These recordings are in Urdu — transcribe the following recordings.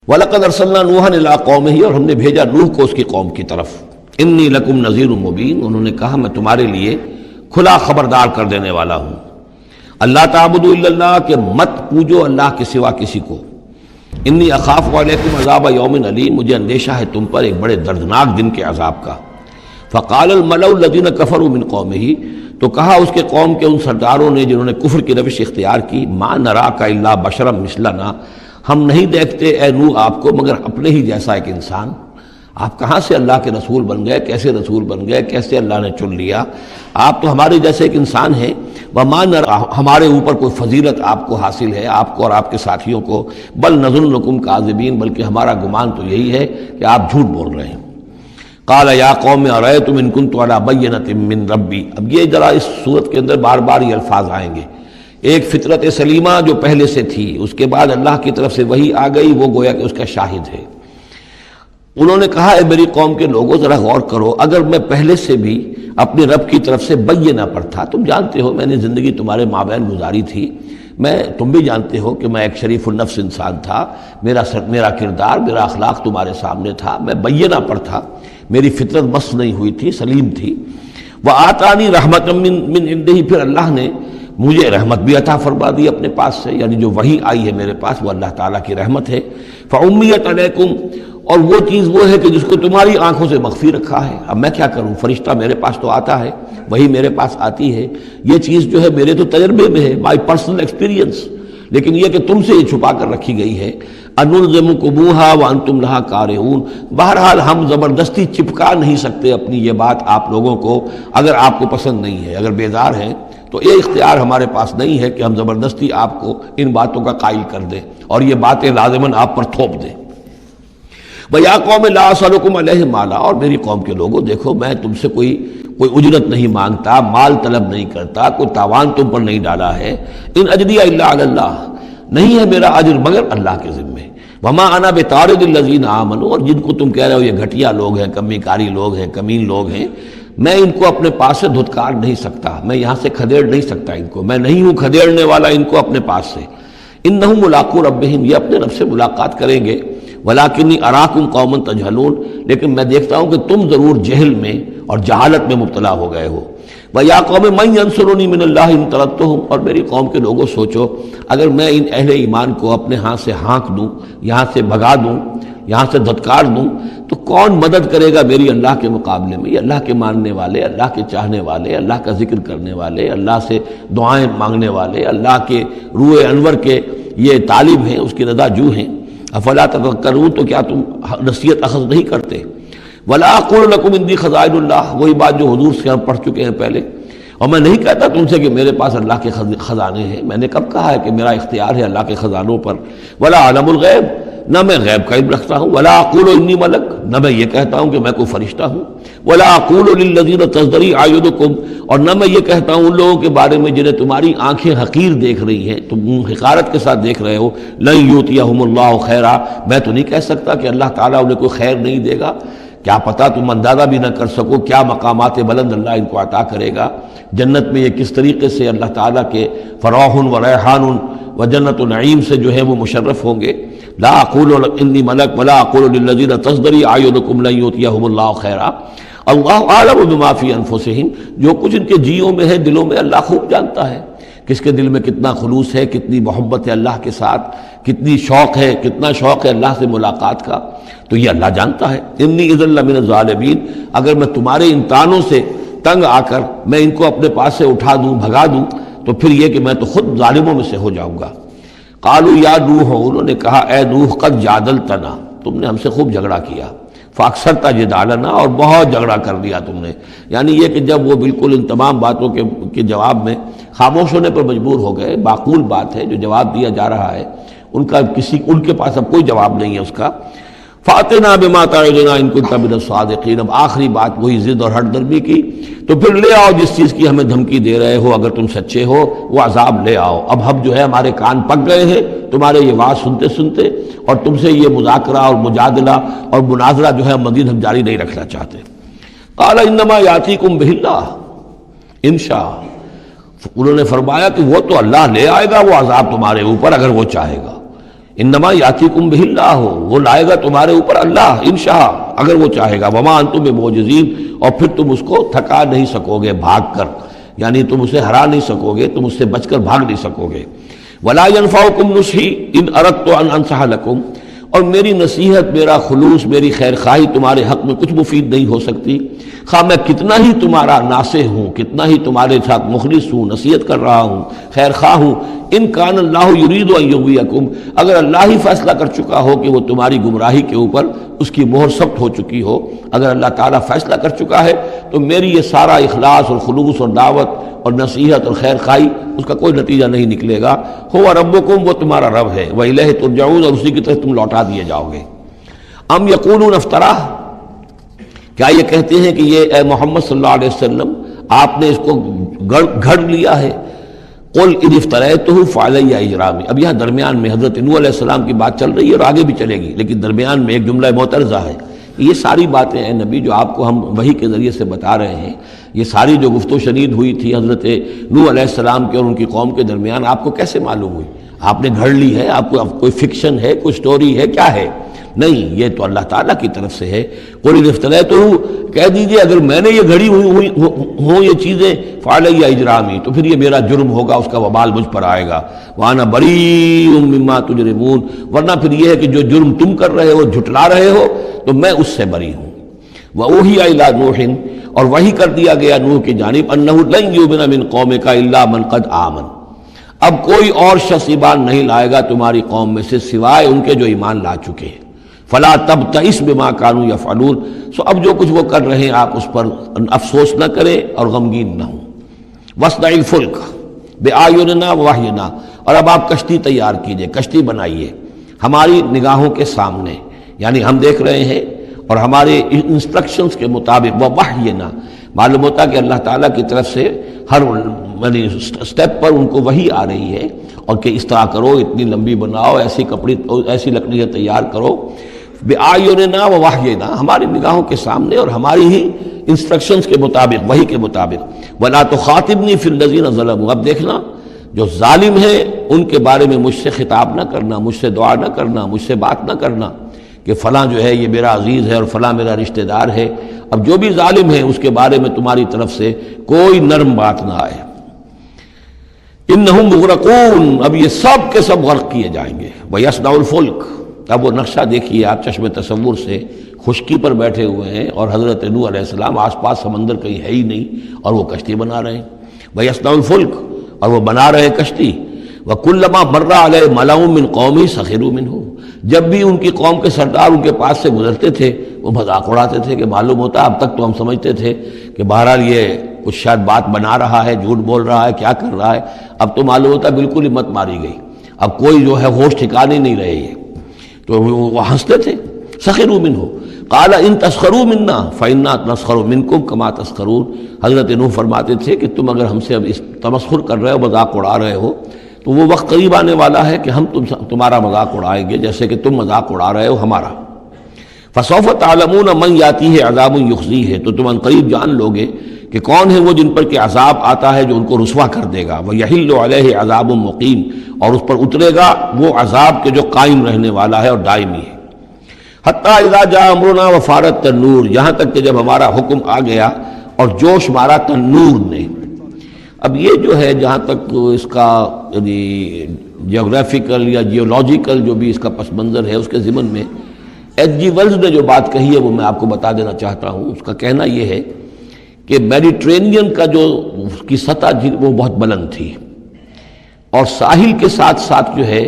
وَلَقَدْ أَرْسَلْنَا نُوحًا إِلَىٰ قَوْمِهِ، اور ہم نے بھیجا نوح کو اس کی قوم کی طرف. اِنِّي لَكُمْ نَذِيرٌ مُّبِينٌ، انہوں نے کہا میں تمہارے لیے کھلا خبردار کر دینے والا ہوں. اللہ تعبدوا الا اللہ، کہ مت پوجو اللہ کے سوا کسی کو. انی اخاف علیکم عذاب یوم علیم، مجھے اندیشہ ہے تم پر ایک بڑے دردناک دن کے عذاب کا. فقال الملأ الذین کفروا من قومہ، تو کہا اس کے قوم کے ان سرداروں نے جنہوں نے کفر کی روش اختیار کی، ما نراک الا بشرا مثلنا، ہم نہیں دیکھتے اے نوح آپ کو مگر اپنے ہی جیسا ایک انسان. آپ کہاں سے اللہ کے رسول بن گئے، کیسے رسول بن گئے، کیسے اللہ نے چن لیا؟ آپ تو ہمارے جیسے ایک انسان ہیں. وما نرا، ہمارے اوپر کوئی فضیلت آپ کو حاصل ہے، آپ کو اور آپ کے ساتھیوں کو. بل نظنکم کاذبین، بلکہ ہمارا گمان تو یہی ہے کہ آپ جھوٹ بول رہے ہیں. قال یا قوم ارأیتم ان کنت علی بینۃ من ربی، اب یہ ذرا اس صورت کے اندر بار بار یہ الفاظ آئیں گے. ایک فطرت سلیمہ جو پہلے سے تھی، اس کے بعد اللہ کی طرف سے وحی آ گئی، وہ گویا کہ اس کا شاہد ہے. انہوں نے کہا اے میری قوم کے لوگوں ذرا غور کرو، اگر میں پہلے سے بھی اپنے رب کی طرف سے بینہ پر تھا، تم جانتے ہو میں نے زندگی تمہارے مابین گزاری تھی، تم بھی جانتے ہو کہ میں ایک شریف النفس انسان تھا، میرا کردار، میرا اخلاق تمہارے سامنے تھا، میں بینہ پر تھا، میری فطرت مس نہیں ہوئی تھی، سلیم تھی. وآتانی رحمۃ من عنده، پھر اللہ نے مجھے رحمت بھی عطا فرما دی اپنے پاس سے، یعنی جو وحی آئی ہے میرے پاس وہ اللہ تعالیٰ کی رحمت ہے. فعمیت علیکم، اور وہ چیز وہ ہے کہ جس کو تمہاری آنکھوں سے مخفی رکھا ہے. اب میں کیا کروں، فرشتہ میرے پاس تو آتا ہے، وہی میرے پاس آتی ہے، یہ چیز جو ہے میرے تو تجربے میں ہے، مائی پرسنل ایکسپیرینس، لیکن یہ کہ تم سے یہ چھپا کر رکھی گئی ہے. انلزمکموہا وانتم لہا کارہون، بہرحال ہم زبردستی چپکا نہیں سکتے اپنی یہ بات آپ لوگوں کو، اگر آپ کو پسند نہیں ہے، اگر بیزار ہیں تو یہ اختیار ہمارے پاس نہیں ہے کہ ہم زبردستی آپ کو ان باتوں کا قائل کر دیں اور یہ باتیں لازماً آپ پر تھوپ دیں. وَيَا قَوْمِ لَا أَسْأَلُكُمْ عَلَيْهِ مَالًا، اور میری قوم کے لوگوں دیکھو میں تم سے کوئی اجرت نہیں مانگتا، مال طلب نہیں کرتا، کوئی تاوان تم پر نہیں ڈالا ہے. ان اجریہ الا علی اللہ، نہیں ہے میرا اجر مگر اللہ کے ذمے. وما انا بطارد الذین آمنوا، اور جن کو تم کہہ رہے ہو یہ گھٹیا لوگ ہیں، کمی کاری لوگ ہیں، کمین لوگ ہیں، میں ان کو اپنے پاس سے دھتکار نہیں سکتا، میں یہاں سے کھدیڑ نہیں سکتا ان کو، میں نہیں ہوں کھدیڑنے والا ان کو اپنے پاس سے. انہم ملاقو ربہم، یہ اپنے رب سے ملاقات کریں گے. ولیکنی اراکم قوما تجہلون، لیکن میں دیکھتا ہوں کہ تم ضرور جہل میں اور جہالت میں مبتلا ہو گئے ہو. وَيَا قَوْمِ مَنْ يَنْصُرُنِي مِنَ اللَّهِ إِنْ طَرَدتُّهُمْ، اور میری قوم کے لوگوں سوچو اگر میں ان اہل ایمان کو اپنے ہاں سے ہانک دوں، یہاں سے بھگا دوں، یہاں سے دھتکار دوں، تو کون مدد کرے گا میری اللہ کے مقابلے میں؟ یہ اللہ کے ماننے والے، اللہ کے چاہنے والے، اللہ کا ذکر کرنے والے، اللہ سے دعائیں مانگنے والے، اللہ کے روح انور کے یہ طالب ہیں، اس کی رضا جو ہیں. افلا تذکرون، تو کیا تم نصیحت اخذ نہیں کرتے؟ ولا اقول لکم عندی خزائن اللہ، وہی بات جو حضور سے ہم پڑھ چکے ہیں پہلے. اور میں نہیں کہتا تم سے کہ میرے پاس اللہ کے خزانے ہیں، میں نے کب کہا ہے کہ میرا اختیار ہے اللہ کے خزانوں پر. ولا اعلم الغیب، نہ میں غیب کا علم رکھتا ہوں. ولا اقول انی ملک، نہ میں یہ کہتا ہوں کہ میں کوئی فرشتہ ہوں. ولا اقول للذین تزدری اعینکم، اور نہ میں یہ کہتا ہوں ان لوگوں کے بارے میں جنہیں تمہاری آنکھیں حقیر دیکھ رہی ہیں، تم حقارت کے ساتھ دیکھ رہے ہو، لن یؤتیہم اللہ خیرا، میں تو نہیں کہہ سکتا کہ اللہ تعالیٰ انہیں کوئی خیر نہیں دے گا. کیا پتہ تم اندازہ بھی نہ کر سکو کیا مقامات بلند اللہ ان کو عطا کرے گا. جنت میں یہ کس طریقے سے اللہ تعالیٰ کے فراح و ریحان و جنت و نعیم سے جو ہے وہ مشرف ہوں گے. لا اقول انی ملک ولا اقول للذین تزدری اعینکم لن یؤتیہم اللہ خیرا، اللہ اعلم بما فی انفسہم، جو کچھ ان کے جیوں میں ہے، دلوں میں، اللہ خوب جانتا ہے کس کے دل میں کتنا خلوص ہے، کتنی محبت ہے اللہ کے ساتھ، کتنی شوق ہے، کتنا شوق ہے اللہ سے ملاقات کا، تو یہ اللہ جانتا ہے. انی اذا لمن الظالمین، اگر میں تمہارے ان تانوں سے تنگ آ کر میں ان کو اپنے پاس سے اٹھا دوں، بھگا دوں، تو پھر یہ کہ میں تو خود ظالموں میں سے ہو جاؤں گا. قالوا یا نوح، انہوں نے کہا اے نوح قد جادلتنا، تم نے ہم سے خوب جھگڑا کیا. فاکثرت جدالنا، اور بہت جھگڑا کر دیا تم نے. یعنی یہ کہ جب وہ بالکل ان تمام باتوں کے جواب میں خاموش ہونے پر مجبور ہو گئے، معقول بات ہے جو جواب دیا جا رہا ہے، ان کے پاس اب کوئی جواب نہیں ہے اس کا. فاتنا بما تعدنا ان کنت من الصادقین، اب آخری بات وہی ضد اور ہٹ درمی کی، تو پھر لے آؤ جس چیز کی ہمیں دھمکی دے رہے ہو، اگر تم سچے ہو وہ عذاب لے آؤ. اب ہم جو ہے ہمارے کان پک گئے ہیں تمہارے یہ بات سنتے سنتے، اور تم سے یہ مذاکرہ اور مجادلہ اور مناظرہ جو ہے مزید ہم جاری نہیں رکھنا چاہتے. قال انما یاتیکم بہ اللہ ان شاء، انہوں نے فرمایا کہ وہ تو اللہ لے آئے گا وہ عذاب تمہارے اوپر اگر وہ چاہے گا. انما یاتیکم بہ اللہ، وہ لائے گا تمہارے اوپر اللہ انشاء، اگر وہ چاہے گا، وما انتم بمعجزین، اور پھر تم اس کو تھکا نہیں سکو گے بھاگ کر، یعنی تم اسے ہرا نہیں سکو گے، تم اس سے بچ کر بھاگ نہیں سکو گے۔ ولا ينفعکم نصحی ان اردت ان انصح لکم، اور میری نصیحت، میرا خلوص، میری خیر خواہی تمہارے حق میں کچھ مفید نہیں ہو سکتی، خواہ میں کتنا ہی تمہارا ناصح ہوں، کتنا ہی تمہارے ساتھ مخلص ہوں، نصیحت کر رہا ہوں، خیر خواہ ہوں۔ ان کان اللہ یرید ان یغویکم، اگر اللہ ہی فیصلہ کر چکا ہو کہ وہ تمہاری گمراہی کے اوپر اس کی مہر ثبت ہو چکی ہو، اگر اللہ تعالیٰ فیصلہ کر چکا ہے تو میری یہ سارا اخلاص اور خلوص اور دعوت اور نصیحت اور خیر خواہی اس کا کوئی نتیجہ نہیں نکلے گا۔ ہو ربکم، وہ تمہارا رب ہے، وإلیہ ترجعون، اور اسی کی طرف تم لوٹا دیے جاؤ گے۔ ام یقولون افتراہ، کیا یہ کہتے ہیں کہ یہ اے محمد صلی اللہ علیہ وسلم آپ نے اس کو گھڑ لیا ہے؟ قل ان افتریتہ فعلی اجرامی، اب یہاں درمیان میں حضرت نوح علیہ السلام کی بات چل رہی ہے اور آگے بھی چلے گی، لیکن درمیان میں ایک جملہ معترضہ ہے۔ یہ ساری باتیں ہیں نبی جو آپ کو ہم وحی کے ذریعے سے بتا رہے ہیں، یہ ساری جو گفت و شنید ہوئی تھی حضرت نوح علیہ السلام کے اور ان کی قوم کے درمیان، آپ کو کیسے معلوم ہوئی؟ آپ نے گھڑ لی ہے؟ آپ کو کوئی فکشن ہے، کوئی سٹوری ہے، کیا ہے؟ نہیں، یہ تو اللہ تعالیٰ کی طرف سے ہے۔ قل ان افتریتہ، کہہ دیجئے اگر میں نے یہ گھڑی ہوئی ہوں یہ چیزیں، فعلی اجرامی، تو پھر یہ میرا جرم ہوگا، اس کا وبال مجھ پر آئے گا۔ وانا بریء مما تجرمون، ورنہ پھر یہ ہے کہ جو جرم تم کر رہے ہو، جھٹلا رہے ہو، تو میں اس سے بری ہوں۔ وأوحی الی نوح، اور وحی کر دیا گیا نوح کی جانب، انہ لن یؤمن من قومک الا من قد آمن، اب کوئی اور شخص ایمان نہیں لائے گا تمہاری قوم میں سے سوائے ان کے جو ایمان لا چکے ہیں۔ فلا تبتئس بما كانوا يفعلون، سو اب جو کچھ وہ کر رہے ہیں آپ اس پر افسوس نہ کریں اور غمگین نہ ہوں۔ واصنع الفلک بأعیننا ووحینا، اور اب آپ کشتی تیار کیجئے، کشتی بنائیے ہماری نگاہوں کے سامنے، یعنی ہم دیکھ رہے ہیں اور ہمارے انسٹرکشنز کے مطابق، ووحینا معلوم ہوتا کہ اللہ تعالیٰ کی طرف سے ہر سٹیپ پر ان کو وحی آ رہی ہے، اور کہ اس طرح کرو، اتنی لمبی بناؤ، ایسی کپڑی، ایسی لکڑیاں تیار کرو، بِآیُنِنَا وَوَحْیِنَا، ہماری نگاہوں کے سامنے اور ہماری ہی انسٹرکشنز کے مطابق، وحی کے مطابق۔ وَلَا تُخَاطِبْنِی فِی الَّذِینَ ظَلَمُوا، اب دیکھنا جو ظالم ہیں ان کے بارے میں مجھ سے خطاب نہ کرنا، مجھ سے دعا نہ کرنا، مجھ سے بات نہ کرنا کہ فلاں جو ہے یہ میرا عزیز ہے اور فلاں میرا رشتہ دار ہے۔ اب جو بھی ظالم ہے اس کے بارے میں تمہاری طرف سے کوئی نرم بات نہ آئے۔ انہم مغرقون، اب یہ سب کے سب غرق کیے جائیں گے۔ وَيَصْنَعُ الْفُلْكَ، اب وہ نقشہ دیکھیے آپ چشم تصور سے، خشکی پر بیٹھے ہوئے ہیں اور حضرت نوح علیہ السلام آس پاس سمندر کہیں ہے ہی نہیں اور وہ کشتی بنا رہے ہیں۔ وَيَصْنَعُ الْفُلْكَ، اور وہ بنا رہے کشتی۔ وَكُلَّمَا مَرَّ عَلَيْهِ مَلَأٌ مِّن قَوْمِهِ سَخِرُوا مِنْهُ، جب بھی ان کی قوم کے سردار ان کے پاس سے گزرتے تھے وہ مذاق اڑاتے تھے کہ معلوم ہوتا اب تک تو ہم سمجھتے تھے کہ بہرحال یہ کچھ شاید بات بنا رہا ہے، جھوٹ بول رہا ہے، کیا کر رہا ہے، اب تو معلوم ہوتا بالکل ہی مت ماری گئی، اب کوئی جو ہے ہوش ٹھکانے نہیں رہے یہ، تو وہ ہنستے تھے۔ سخروا منہ قال ان تسخروا منا فإنا نسخر منکم کما تسخرون، حضرت نوح فرماتے تھے کہ تم اگر ہم سے اب اس تمسخر کر رہے ہو، مذاق اڑا رہے ہو، تو وہ وقت قریب آنے والا ہے کہ ہم تمہارا مذاق اڑائیں گے جیسے کہ تم مذاق اڑا رہے ہو ہمارا۔ فسوف تعلمون من یاتیہ عذاب یخزیہ، تو تم ان قریب جان لوگے کہ کون ہے وہ جن پر کہ عذاب آتا ہے جو ان کو رسوا کر دے گا۔ ویحل علیہ عذاب مقیم، اور اس پر اترے گا وہ عذاب کے جو قائم رہنے والا ہے اور دائمی ہے۔ حتیٰ اذا جاء امرنا وفارت تنور، یہاں تک کہ جب ہمارا حکم آ گیا اور جوش مارا تنور نے۔ اب یہ جو ہے جہاں تک اس کا یعنی جیوگرافیکل یا جیولوجیکل جو بھی اس کا پس منظر ہے اس کے ضمن میں ایچ جی ویلز نے جو بات کہی ہے وہ میں آپ کو بتا دینا چاہتا ہوں۔ اس کا کہنا یہ ہے کہ میڈیٹرینین کا جو اس کی سطح وہ بہت بلند تھی، اور ساحل کے ساتھ ساتھ جو ہے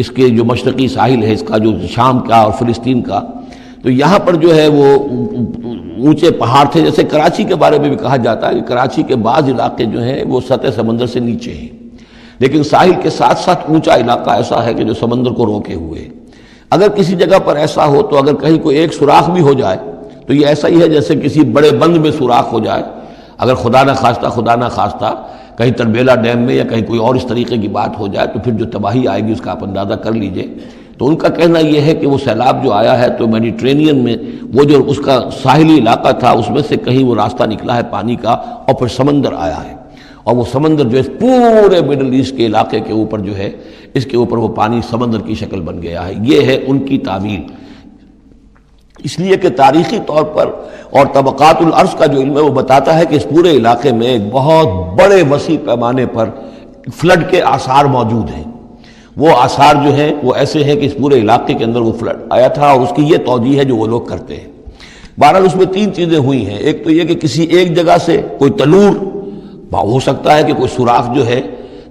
اس کے جو مشرقی ساحل ہے اس کا جو شام کا اور فلسطین کا، تو یہاں پر جو ہے وہ اونچے پہاڑ تھے، جیسے کراچی کے بارے میں بھی کہا جاتا ہے کہ کراچی کے بعض علاقے جو ہیں وہ سطح سمندر سے نیچے ہیں، لیکن ساحل کے ساتھ ساتھ اونچا علاقہ ایسا ہے کہ جو سمندر کو روکے ہوئے۔ اگر کسی جگہ پر ایسا ہو تو اگر کہیں کوئی ایک سوراخ بھی ہو جائے تو یہ ایسا ہی ہے جیسے کسی بڑے بند میں سوراخ ہو جائے۔ اگر خدا نہ خواستہ کہیں تربیلا ڈیم میں یا کہیں کوئی اور اس طریقے کی بات ہو جائے تو پھر جو تباہی آئے گی اس کا آپ اندازہ کر لیجئے۔ تو ان کا کہنا یہ ہے کہ وہ سیلاب جو آیا ہے تو میڈیٹرینین میں وہ جو اس کا ساحلی علاقہ تھا اس میں سے کہیں وہ راستہ نکلا ہے پانی کا اور پھر سمندر آیا ہے، اور وہ سمندر جو ہے پورے مڈل ایسٹ کے علاقے کے اوپر جو ہے اس کے اوپر وہ پانی سمندر کی شکل بن گیا ہے۔ یہ ہے ان کی تعویل، اس لیے کہ تاریخی طور پر اور طبقات الارض کا جو علم ہے وہ بتاتا ہے کہ اس پورے علاقے میں ایک بہت بڑے وسیع پیمانے پر فلڈ کے آثار موجود ہیں۔ وہ آثار جو ہیں وہ ایسے ہیں کہ اس پورے علاقے کے اندر وہ فلڈ آیا تھا، اور اس کی یہ توجیہ ہے جو وہ لوگ کرتے ہیں۔ بہرحال اس میں تین چیزیں ہوئی ہیں، ایک تو یہ کہ کسی ایک جگہ سے کوئی تنور، ہو سکتا ہے کہ کوئی سوراخ جو ہے،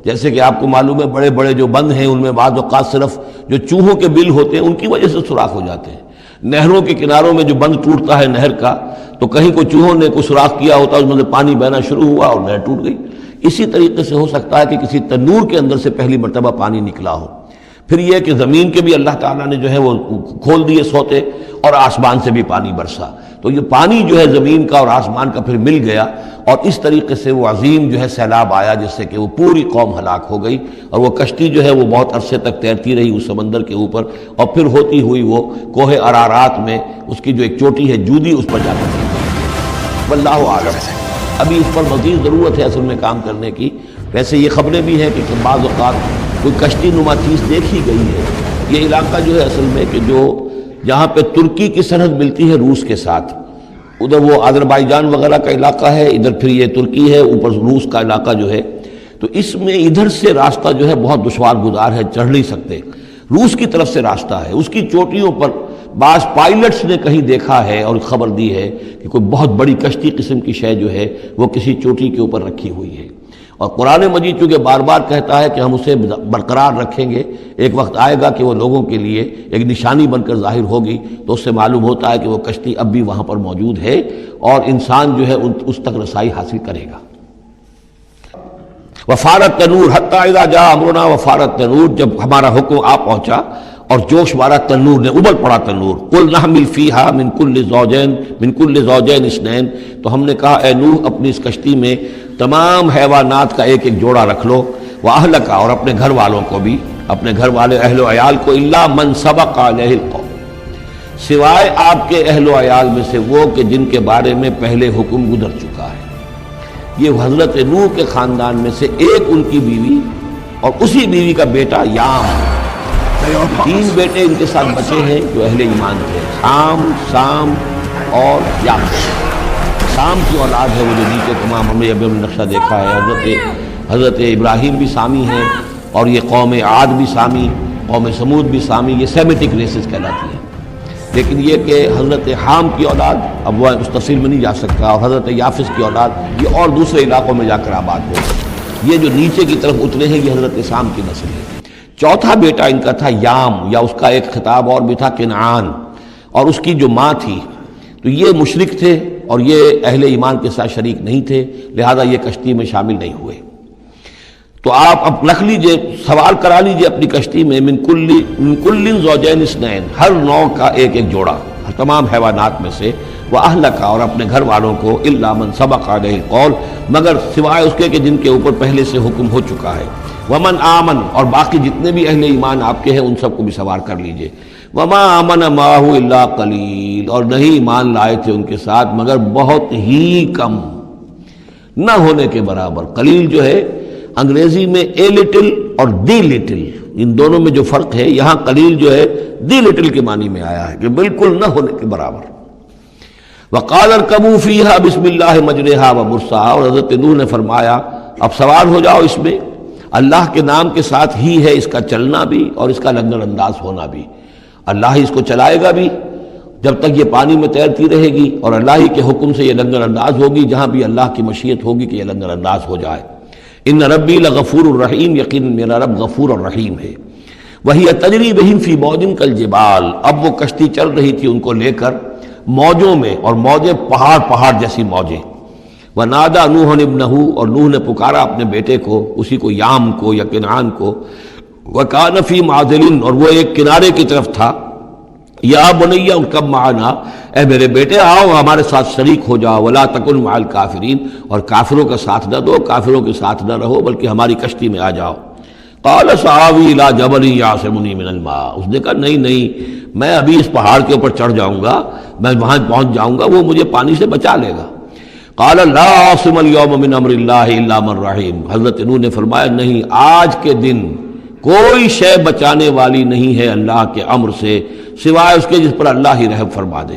جیسے کہ آپ کو معلوم ہے بڑے بڑے جو بند ہیں ان میں بعض اوقات صرف جو چوہوں کے بل ہوتے ہیں ان کی وجہ سے سوراخ ہو جاتے ہیں۔ نہروں کے کناروں میں جو بند ٹوٹتا ہے نہر کا، تو کہیں کوئی چوہوں نے کوئی سوراخ کیا ہوتا ہے، اس میں سے پانی بہنا شروع ہوا اور نہر ٹوٹ گئی۔ اسی طریقے سے ہو سکتا ہے کہ کسی تنور کے اندر سے پہلی مرتبہ پانی نکلا ہو۔ پھر یہ کہ زمین کے بھی اللہ تعالیٰ نے جو ہے وہ کھول دیے سوتے، اور آسمان سے بھی پانی برسا، تو یہ پانی جو ہے زمین کا اور آسمان کا پھر مل گیا، اور اس طریقے سے وہ عظیم جو ہے سیلاب آیا جس سے کہ وہ پوری قوم ہلاک ہو گئی، اور وہ کشتی جو ہے وہ بہت عرصے تک تیرتی رہی اس سمندر کے اوپر، اور پھر ہوتی ہوئی وہ کوہ ارارات میں اس کی جو ایک چوٹی ہے جودی، اس پر جا کر گئی۔ واللہ عالم، ابھی اس پر مزید ضرورت ہے اصل میں کام کرنے کی۔ ویسے یہ خبریں بھی ہیں کہ بعض اوقات کوئی کشتی نما چیز دیکھی گئی ہے۔ یہ علاقہ جو ہے اصل میں کہ جو جہاں پہ ترکی کی سرحد ملتی ہے روس کے ساتھ، ادھر وہ آذربائیجان وغیرہ کا علاقہ ہے، ادھر پھر یہ ترکی ہے، اوپر روس کا علاقہ جو ہے، تو اس میں ادھر سے راستہ جو ہے بہت دشوار گزار ہے، چڑھ نہیں سکتے۔ روس کی طرف سے راستہ ہے، اس کی چوٹیوں پر بعض پائلٹس نے کہیں دیکھا ہے اور خبر دی ہے کہ کوئی بہت بڑی کشتی قسم کی شے جو ہے وہ کسی چوٹی کے اوپر رکھی ہوئی ہے۔ اور قرآن مجید چونکہ بار بار کہتا ہے کہ ہم اسے برقرار رکھیں گے، ایک وقت آئے گا کہ وہ لوگوں کے لیے ایک نشانی بن کر ظاہر ہوگی، تو اس سے معلوم ہوتا ہے کہ وہ کشتی اب بھی وہاں پر موجود ہے، اور انسان جو ہے اس تک رسائی حاصل کرے گا۔ وفارت تنور حتی اذا جاء امرنا، وفارت تنور، جب ہمارا حکم آ پہنچا اور جوش مارا تنور نے، ابل پڑا تنور۔ قل نحمل فیہا من کل زوجین اثنین، تو ہم نے کہا اے نوح اپنی اس کشتی میں تمام حیوانات کا ایک ایک جوڑا رکھ لو، واہلک، اور اپنے گھر والوں کو بھی، اپنے گھر والے اہل و عیال کو، الا من سبق علیہ القول، سوائے آپ کے اہل و عیال میں سے وہ کہ جن کے بارے میں پہلے حکم گزر چکا ہے۔ یہ حضرت نوح کے خاندان میں سے ایک ان کی بیوی اور اسی بیوی کا بیٹا یام، تین بیٹے ان کے ساتھ بچے ہیں جو اہل ایمان تھے، حام، سام اور یافت۔ سام کی اولاد ہے وہ جو نیچے تمام ہم نے ابھی نقشہ دیکھا ہے، حضرت ابراہیم بھی سامی ہیں، اور یہ قوم عاد بھی سامی، قوم سمود بھی سامی، یہ سیمیٹک ریسز کہلاتی ہیں۔ لیکن یہ کہ حضرت حام کی اولاد، اب وہ اس تفصیل میں نہیں جا سکتا، اور حضرت یافس کی اولاد یہ اور دوسرے علاقوں میں جا کر آباد ہوئے، یہ جو نیچے کی طرف اترے ہیں یہ حضرت سام کی نسل ہے۔ چوتھا بیٹا ان کا تھا یام، یا اس کا ایک خطاب اور بھی تھا کنعان، اور اس کی جو ماں تھی، تو یہ مشرک تھے اور یہ اہل ایمان کے ساتھ شریک نہیں تھے، لہذا یہ کشتی میں شامل نہیں ہوئے۔ تو آپ اب رکھ لیجئے، سوال کرا لیجئے اپنی کشتی میں من کل زوجین اثنین، ہر نوع کا ایک ایک جوڑا، تمام حیوانات میں سے، واہلک، اور اپنے گھر والوں کو، الا من سبق علیہ القول، مگر سوائے اس کے کہ جن کے اوپر پہلے سے حکم ہو چکا ہے، ومن آمن، اور باقی جتنے بھی اہل ایمان آپ کے ہیں ان سب کو بھی سوار کر لیجئے، وما آمن معہ الا قلیل، اور نہیں ایمان لائے تھے ان کے ساتھ مگر بہت ہی کم، نہ ہونے کے برابر۔ قلیل جو ہے انگریزی میں اے لٹل اور دی لٹل، ان دونوں میں جو فرق ہے، یہاں قلیل جو ہے دی لٹل کے معنی میں آیا ہے کہ بالکل نہ ہونے کے برابر۔ وقال ارکبوا فیہا بسم اللہ مجریہا ومرساہا، اور حضرت نوح نے فرمایا اب سوار ہو جاؤ اس میں، اللہ کے نام کے ساتھ ہی ہے اس کا چلنا بھی اور اس کا لنگر انداز ہونا بھی، اللہ ہی اس کو چلائے گا بھی جب تک یہ پانی میں تیرتی رہے گی، اور اللہ ہی کے حکم سے یہ لنگر انداز ہوگی جہاں بھی اللہ کی مشیت ہوگی کہ یہ لنگر انداز ہو جائے۔ ان ربی لغفور الرحیم، یقین میرا رب غفور الرحیم ہے۔ وہی تجری بہم فی موج کالجبال، اب وہ کشتی چل رہی تھی ان کو لے کر موجوں میں، اور موجیں پہاڑ جیسی موجیں۔ ونادى نوح ابنہ، اور نوح نے پکارا اپنے بیٹے کو، اسی کو یام کو یا کنعان کو، وکان فی معزل، اور وہ ایک کنارے کی طرف تھا، یا بنی ارکب معنا، اے میرے بیٹے آؤ ہمارے ساتھ شریک ہو جاؤ، ولا تکن مع الکافرین، اور کافروں کا ساتھ نہ دو، کافروں کے ساتھ نہ رہو بلکہ ہماری کشتی میں آ جاؤ۔ قال سآوی الی جبل یعصمنی من الماء، اس نے کہا نہیں میں ابھی اس پہاڑ کے اوپر چڑھ جاؤں گا، میں وہاں پہنچ جاؤں گا، وہ مجھے پانی سے بچا لے گا۔ قال لا عاصم اليوم من امر اللہ الا من رحم، حضرت نوح نے فرمایا نہیں، آج کے دن کوئی شے بچانے والی نہیں ہے اللہ کے امر سے سوائے اس کے جس پر اللہ ہی رحم فرما دے۔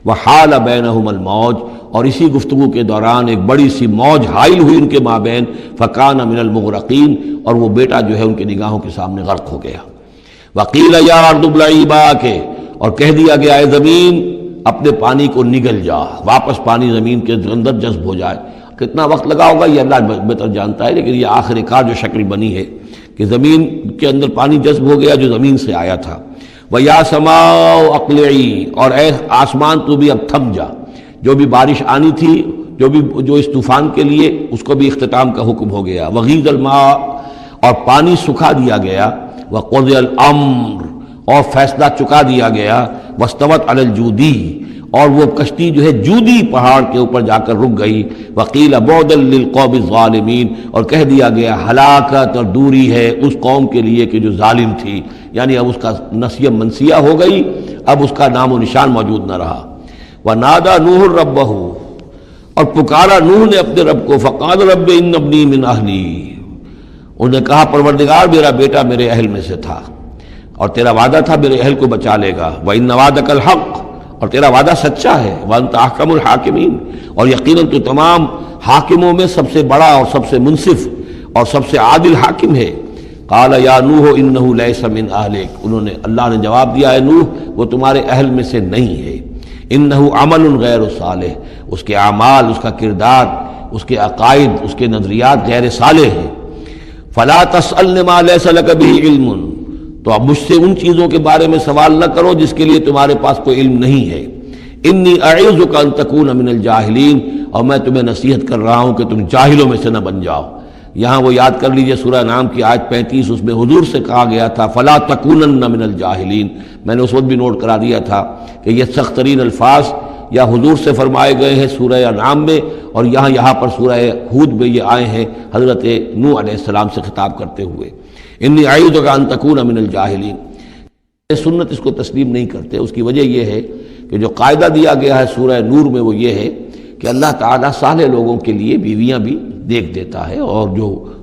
وحال بینہم الموج، اور اسی گفتگو کے دوران ایک بڑی سی موج حائل ہوئی ان کے مابین، فکان من المغرقین، اور وہ بیٹا جو ہے ان کی نگاہوں کے سامنے غرق ہو گیا۔ وقیل یا ارض ابلعی ماءک، اور کہہ دیا گیا اے زمین اپنے پانی کو نگل جا، واپس پانی زمین کے اندر جذب ہو جائے۔ کتنا وقت لگا ہوگا یہ اللہ بہتر جانتا ہے، لیکن یہ آخر کار جو شکل بنی ہے کہ زمین کے اندر پانی جذب ہو گیا جو زمین سے آیا تھا۔ وَيَا سَمَاءُ أَقْلِعِي، اور اے آسمان تو بھی اب تھم جا، جو بھی بارش آنی تھی، جو اس طوفان کے لیے، اس کو بھی اختتام کا حکم ہو گیا۔ وَغِيضَ الْمَاءُ، اور پانی سکھا دیا گیا۔ وَقُضِيَ الْأَمْرُ، اور فیصلہ چکا دیا گیا۔ وَاسْتَوَتْ عَلَى الْجُودِي، اور وہ کشتی جو ہے جودی پہاڑ کے اوپر جا کر رک گئی۔ وَقِيلَ بُعْدًا لِلْقَوْمِ الظَّالِمِينَ، اور کہہ دیا گیا ہلاکت اور دوری ہے اس قوم کے لیے کہ جو ظالم تھی، یعنی اب اس کا نسیہ منسیہ ہو گئی، اب اس کا نام و نشان موجود نہ رہا۔ وَنَادَى نُوحٌ رَبَّهُ، اور پکارا نوح نے اپنے رب کو، فَقَالَ رَبِّ إِنَّ ابْنِي مِنْ أَهْلِي، انہوں نے کہا پروردگار میرا بیٹا میرے اہل میں سے تھا، اور تیرا وعدہ تھا میرے اہل کو بچا لے گا۔ وَإِنَّ وَعْدَكَ الْحَقُّ، اور تیرا وعدہ سچا ہے۔ وَأَنْتَ أَحْكَمُ الْحَاكِمِينَ، اور یقیناً تو تمام حاکموں میں سب سے بڑا اور سب سے منصف اور سب سے عادل حاکم ہے۔ قَالَ يَا نُوحُ إِنَّهُ لَيْسَ مِنْ أَهْلِكَ، انہوں نے اللہ نے جواب دیا ہے نوح وہ تمہارے اہل میں سے نہیں ہے۔ إِنَّهُ عَمَلٌ غَيْرُ صَالِحٌ، اس کے اعمال، اس کا کردار، اس کے عقائد، اس کے نظریات غیر صالح ہیں۔ فَلَا تَسْأَلْنِ مَا لَيْسَ لَكَ بِهِ عِلْمٌ، تو اب مجھ سے ان چیزوں کے بارے میں سوال نہ کرو جس کے لیے تمہارے پاس کوئی علم نہیں ہے۔ انی اعوذک ان تکون من الجاہلین، اور میں تمہیں نصیحت کر رہا ہوں کہ تم جاہلوں میں سے نہ بن جاؤ۔ یہاں وہ یاد کر لیجئے سورہ نام کی آیت 35، اس میں حضور سے کہا گیا تھا فلا تکونن من الجاہلین، میں نے اس وقت بھی نوٹ کرا دیا تھا کہ یہ سخت ترین الفاظ یا حضور سے فرمائے گئے ہیں سورہ نام میں، اور یہاں پر سورہ ہود میں یہ آئے ہیں حضرت نوح علیہ السلام سے خطاب کرتے ہوئے۔ انی اعوذک ان تکون من الجاہلین، سنت اس کو تسلیم نہیں کرتے۔ اس کی وجہ یہ ہے کہ جو قاعدہ دیا گیا ہے سورہ نور میں وہ یہ ہے کہ اللہ تعالیٰ صالح لوگوں کے لیے بیویاں بھی دیکھ دیتا ہے، اور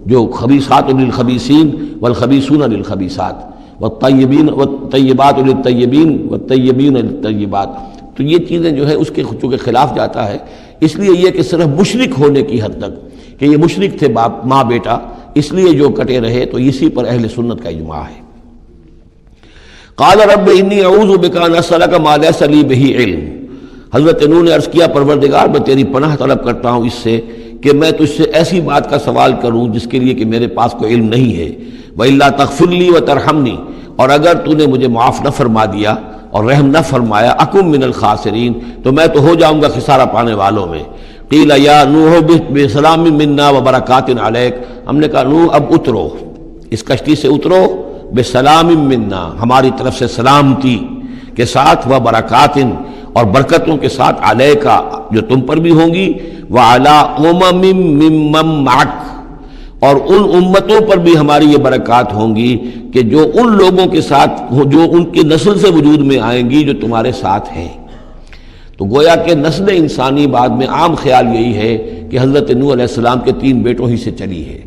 جو خبیثات للخبیثین والخبیثون للخبیثات والطیبات للطیبین والطیبین للطیبات، تو یہ چیزیں جو ہے اس کے چونکہ خلاف جاتا ہے، اس لیے یہ کہ صرف مشرک ہونے کی حد تک کہ یہ مشرک تھے باپ ماں بیٹا، اس لیے جو کٹے رہے، تو اسی پر اہل سنت کا اجماع ہے۔ قال رب انی اعوذ بک ان اسألک ما لیس لی بہ علم، حضرت نوح نے عرض کیا پروردگار میں تیری پناہ طلب کرتا ہوں اس سے کہ میں تجھ سے ایسی بات کا سوال کروں جس کے لیے کہ میرے پاس کوئی علم نہیں ہے۔ وَإِلَّا تَغْفِرْ لِي وَتَرْحَمْنِي، اور اگر تو نے مجھے معاف نہ فرما دیا اور رحم نہ فرمایا، اکم من الخاسرین، تو میں تو ہو جاؤں گا خسارہ پانے والوں میں۔ قیل یا نوح بسلام منا وبرکات علیک، ہم نے کہا نوح اب اترو، اس کشتی سے اترو، بسلام منا، ہماری طرف سے سلامتی کے ساتھ، وبرکات، اور برکتوں کے ساتھ، علیکا، جو تم پر بھی ہوں گی، وعلی امم ممن معک، اور ان امتوں پر بھی ہماری یہ برکات ہوں گی کہ جو ان لوگوں کے ساتھ جو ان کی نسل سے وجود میں آئیں گی جو تمہارے ساتھ ہیں۔ تو گویا کہ نسل انسانی بعد میں عام خیال یہی ہے کہ حضرت نوح علیہ السلام کے 3 بیٹوں ہی سے چلی ہے،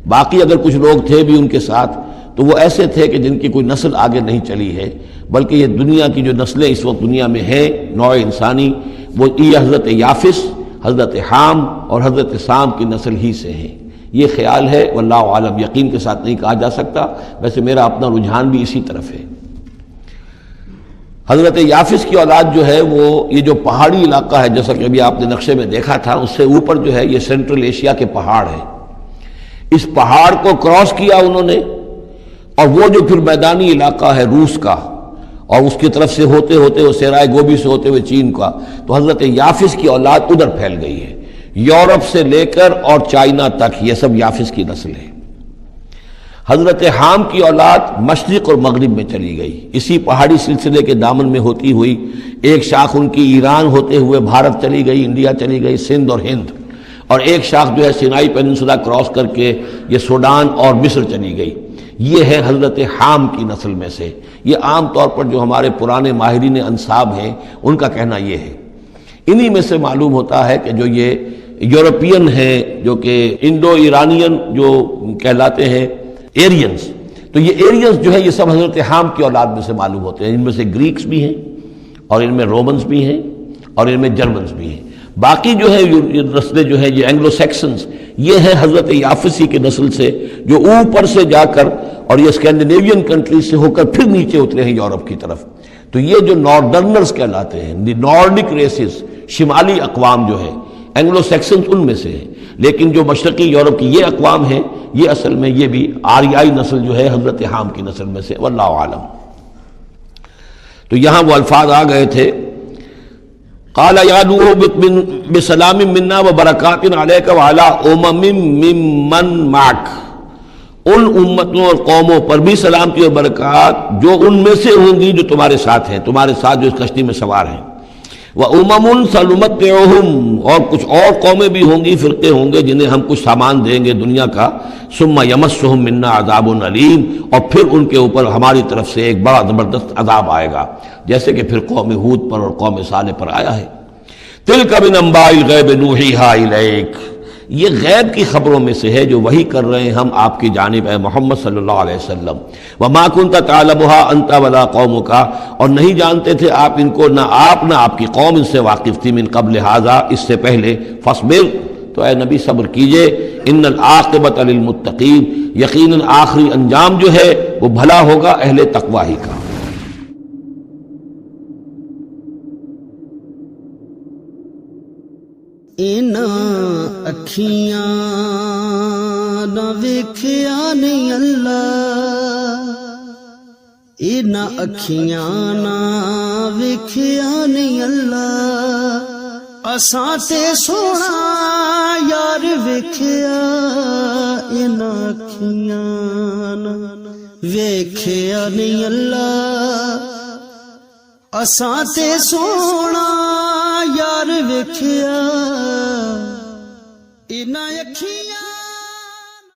باقی اگر کچھ لوگ تھے بھی ان کے ساتھ تو وہ ایسے تھے کہ جن کی کوئی نسل آگے نہیں چلی ہے، بلکہ یہ دنیا کی جو نسلیں اس وقت دنیا میں ہیں نوع انسانی، وہ یہ حضرت یافس، حضرت حام اور حضرت سام کی نسل ہی سے ہیں۔ یہ خیال ہے، واللہ عالم، یقین کے ساتھ نہیں کہا جا سکتا، ویسے میرا اپنا رجحان بھی اسی طرف ہے۔ حضرت یافس کی اولاد جو ہے وہ یہ جو پہاڑی علاقہ ہے، جیسا کہ ابھی آپ نے نقشے میں دیکھا تھا، اس سے اوپر جو ہے یہ سینٹرل ایشیا کے پہاڑ ہیں، اس پہاڑ کو کراس کیا انہوں نے، اور وہ جو پھر میدانی علاقہ ہے روس کا، اور اس کی طرف سے ہوتے ہوتے وہ سیرائے گوبی سے ہوتے ہوئے چین کا، تو حضرت یافس کی اولاد ادھر پھیل گئی ہے، یورپ سے لے کر اور چائنا تک، یہ سب یافس کی نسل ہے۔ حضرت حام کی اولاد مشرق اور مغرب میں چلی گئی، اسی پہاڑی سلسلے کے دامن میں ہوتی ہوئی، ایک شاخ ان کی ایران ہوتے ہوئے بھارت چلی گئی، انڈیا چلی گئی، سندھ اور ہند، اور ایک شاخ جو ہے سینائی پیننسولا کراس کر کے یہ سوڈان اور مصر چلی گئی۔ یہ ہے حضرت حام کی نسل میں سے۔ یہ عام طور پر جو ہمارے پرانے ماہرین انساب ہیں ان کا کہنا یہ ہے۔ انہی میں سے معلوم ہوتا ہے کہ جو یہ یورپین ہیں جو کہ انڈو ایرانین جو کہلاتے ہیں ایرینز، تو یہ ایرینز جو ہے یہ سب حضرت حام کی اولاد میں سے معلوم ہوتے ہیں. ان میں سے گریکس بھی ہیں اور ان میں رومنز بھی ہیں اور ان میں جرمنز بھی ہیں. باقی جو ہے یہ نسلیں جو ہیں یہ اینگلو سیکسنز، یہ ہیں حضرت یافسی کی نسل سے جو اوپر سے جا کر اور یہ اسکینڈینیوین کنٹریز سے ہو کر پھر نیچے اترے ہیں یورپ کی طرف. تو یہ جو ناردرنرز کہلاتے ہیں، دی نارڈک ریسز، شمالی اقوام جو ہے اینگلو سیکسنز ان میں سے ہیں. لیکن جو مشرقی یورپ کی یہ اقوام ہیں یہ اصل میں یہ بھی آریائی نسل جو ہے حضرت حام کی نسل میں سے، واللہ عالم. تو یہاں وہ الفاظ آ گئے تھے قال یا نوح بسلام منا وبرکات علیک وعلی امم ممن معک، ان امتوں اور قوموں پر بھی سلامتی اور برکات جو ان میں سے ہوں گی جو تمہارے ساتھ ہیں، تمہارے ساتھ جو اس کشتی میں سوار ہیں. وَأُمَمٌ سَنُمَتِّعُهُمْ، اور کچھ اور قومیں بھی ہوں گی، فرقے ہوں گے جنہیں ہم کچھ سامان دیں گے دنیا کا. ثُمَّ يَمَسُّهُم مِّنَّا عَذَابٌ أَلِيمٌ، اور پھر ان کے اوپر ہماری طرف سے ایک بڑا زبردست عذاب آئے گا، جیسے کہ پھر قوم ہود پر اور قوم صالح پر آیا ہے. تِلْكَ مِنْ أَنْبَاءِ الْغَيْبِ نُوحِيهَا إِلَيْكَ، یہ غیب کی خبروں میں سے ہے جو وحی کر رہے ہیں ہم آپ کی جانب اے محمد صلی اللہ علیہ وسلم. وَمَا كُنْتَ تَعْلَمُهَا أَنْتَ وَلَا قَوْمُكَ، اور نہیں جانتے تھے آپ ان کو، نہ آپ نہ آپ کی قوم ان سے واقف تھی. من قبل ھذا، اس سے پہلے. فاصبر، تو اے نبی صبر کیجئے. ان العاقبۃ للمتقین، یقیناً آخری انجام جو ہے وہ بھلا ہوگا اہل تقوی ہی کا. انہاں اکھیاں نہ ویکھیا نہیں اللہ، انہاں اکھیاں نہ ویکھیا نہیں اللہ، اساں تے سونا یار ویکھیا، انہاں اکھیاں نہ ویکھیا نہیں اللہ، اساں تے سونا یار ویکھیا، انہاں اکھیاں